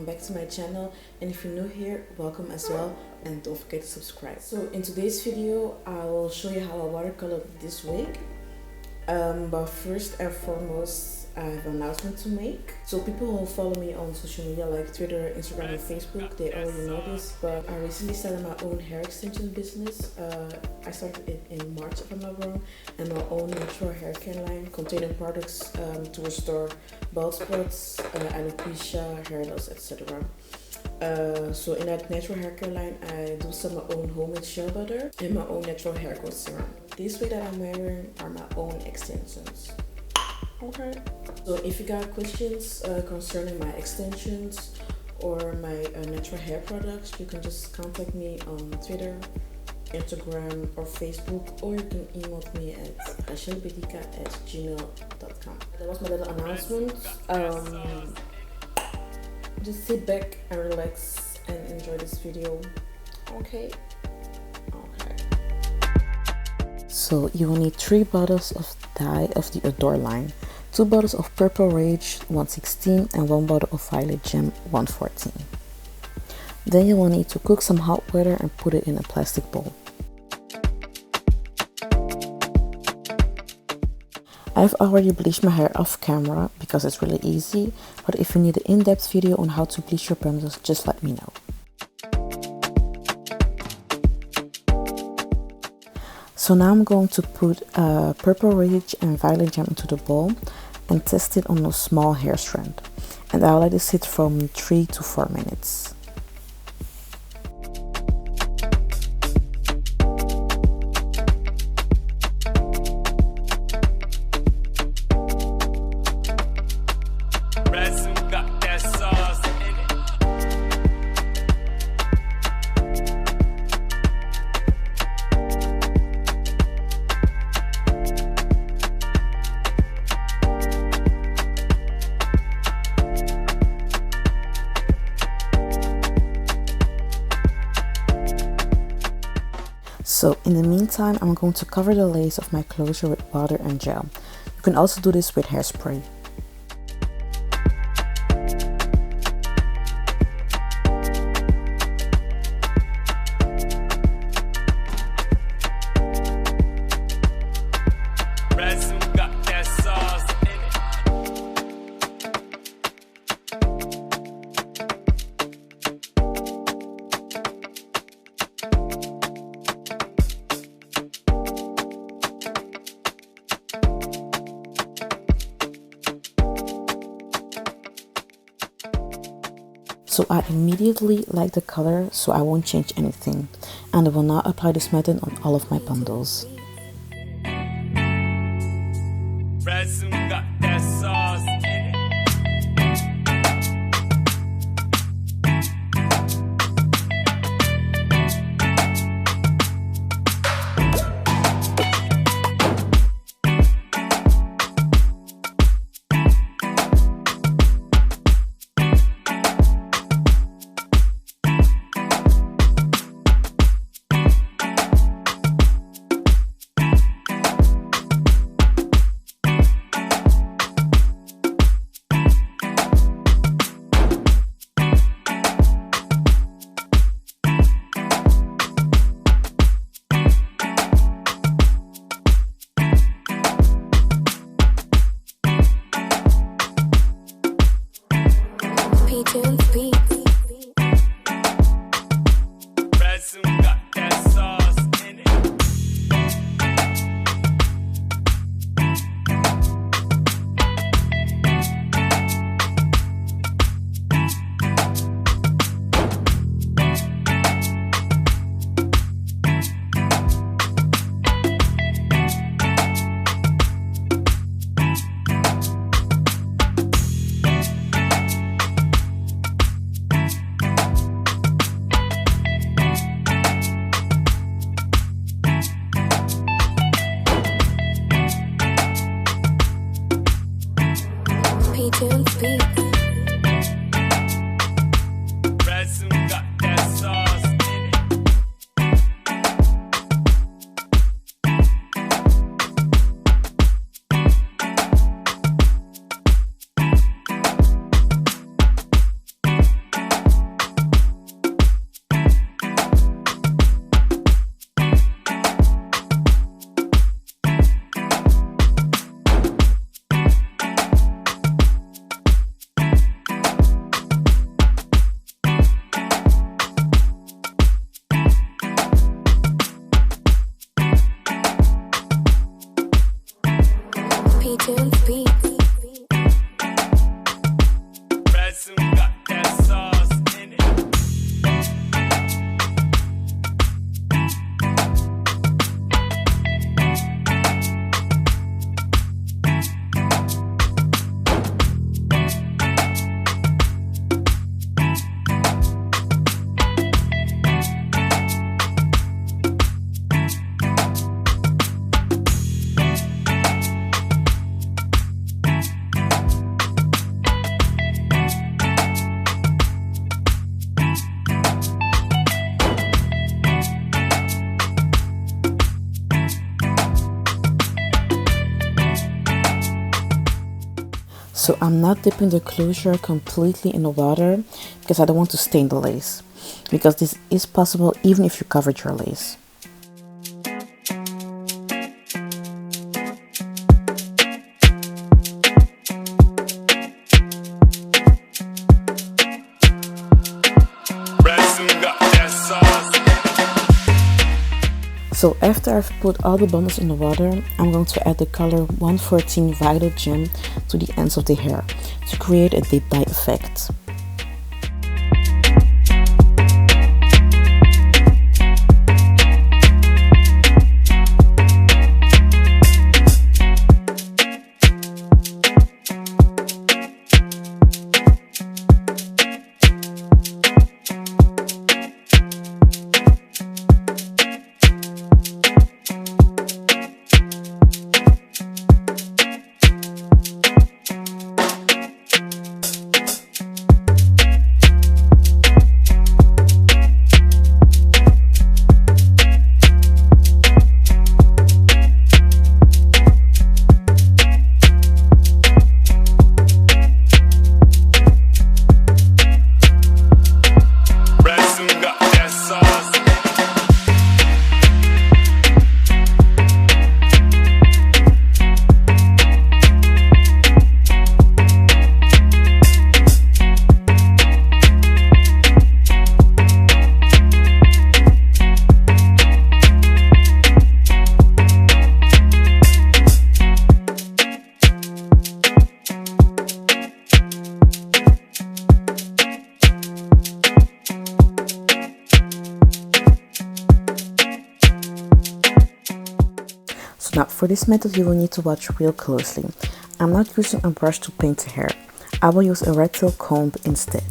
welcome back to my channel, and if you're new here, welcome as well, and don't forget to subscribe. So in today's video I will show you how I watercolor this wig, but first and foremost I have an announcement to make. So people who follow me on social media like Twitter, Instagram and Facebook, they already know this, but I recently started my own hair extension business. I started it in March if I'm not wrong, and my own natural hair care line containing products to restore bald spots, alopecia, hair loss, etc. So in that natural hair care line, I do sell my own homemade shea butter and my own natural hair growth serum. These wig that I'm wearing are my own extensions. Okay. So if you got questions concerning my extensions or my natural hair products, you can just contact me on Twitter, Instagram or Facebook, or you can email me at rachelbedika@gmail.com. That was my little announcement. Just sit back and relax and enjoy this video. Okay. So you will need 3 bottles of dye of the Adore line, 2 bottles of Purple Rage 116 and 1 bottle of Violet Gem 114. Then you will need to cook some hot water and put it in a plastic bowl. I've already bleached my hair off camera because it's really easy, but if you need an in-depth video on how to bleach your bundles, just let me know. So now I'm going to put Purple Rage and Violet Gem into the bowl and test it on a small hair strand, and I'll let it sit from 3 to 4 minutes. So in the meantime, I'm going to cover the lace of my closure with water and gel. You can also do this with hairspray. So I immediately like the color, so I won't change anything, and I will now apply this method on all of my bundles. So I'm not dipping the closure completely in the water because I don't want to stain the lace, because this is possible even if you covered your lace. So after I've put all the bundles in the water, I'm going to add the color 114 Vital Gem to the ends of the hair to create a deep dye effect. Now for this method you will need to watch real closely. I'm not using a brush to paint the hair. I will use a red tail comb instead.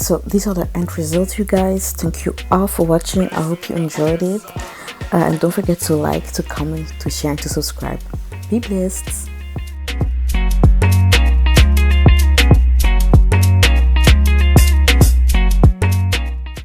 So these are the end results, you guys. Thank you all for watching. I hope you enjoyed it, and don't forget to like, to comment, to share, and to subscribe. Be blessed.